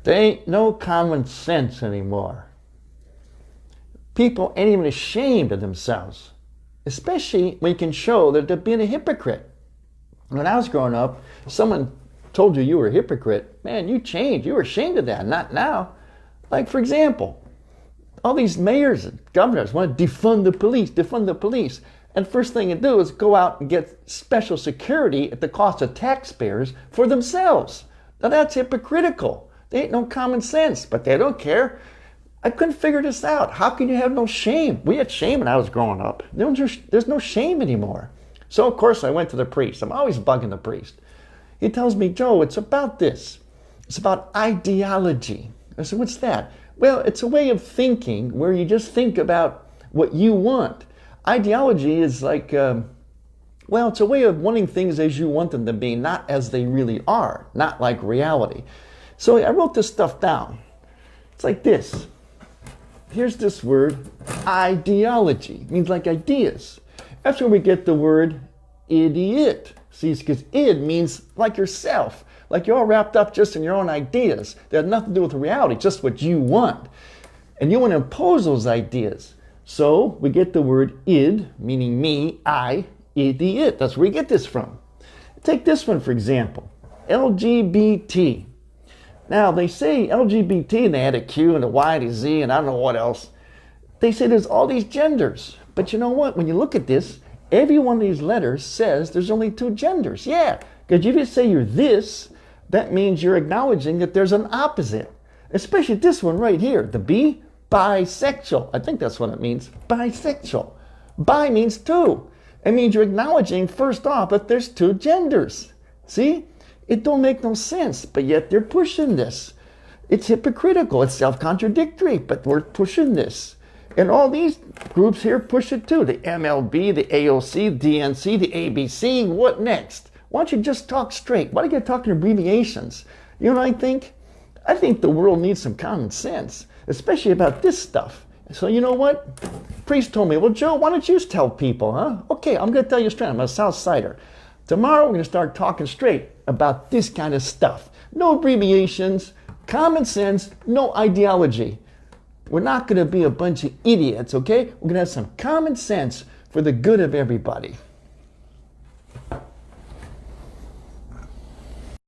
There ain't no common sense anymore. People ain't even ashamed of themselves, especially when you can show that they're being a hypocrite. When I was growing up, someone told you were a hypocrite, man, you changed. You were ashamed of that. Not now. Like, for example, all these mayors and governors want to defund the police, defund the police. And first thing you do is go out and get special security at the cost of taxpayers for themselves. Now that's hypocritical. They ain't no common sense, but they don't care. I couldn't figure this out. How can you have no shame? We had shame when I was growing up. There's no shame anymore. So, of course, I went to the priest. I'm always bugging the priest. He tells me, Joe, it's about this. It's about ideology. I said, what's that? Well, it's a way of thinking where you just think about what you want. Ideology is like, it's a way of wanting things as you want them to be, not as they really are, not like reality. So I wrote this stuff down. It's like this. Here's this word, ideology. It means like ideas. That's where we get the word idiot. See, because id means like yourself. Like you're all wrapped up just in your own ideas. They have nothing to do with reality, just what you want. And you want to impose those ideas. So we get the word id, meaning me, I, idiot. That's where we get this from. Take this one, for example, LGBT. Now, they say LGBT, and they had a Q and a Y and a Z, and I don't know what else. They say there's all these genders. But you know what? When you look at this, every one of these letters says there's only two genders. Yeah, because if you say you're this, that means you're acknowledging that there's an opposite. Especially this one right here, the B, bisexual. I think that's what it means, bisexual. Bi means two. It means you're acknowledging, first off, that there's two genders. See? It don't make no sense, but yet they're pushing this. It's hypocritical, it's self-contradictory, but we're pushing this. And all these groups here push it too. The MLB, the AOC, the DNC, the ABC, what next? Why don't you just talk straight? Why do you get talking abbreviations? You know what I think? I think the world needs some common sense, especially about this stuff. So you know what? Priest told me, well, Joe, why don't you just tell people, huh? Okay, I'm going to tell you straight. I'm a Southsider. Tomorrow we're going to start talking straight about this kind of stuff. No abbreviations, common sense, no ideology. We're not going to be a bunch of idiots, okay? We're going to have some common sense for the good of everybody.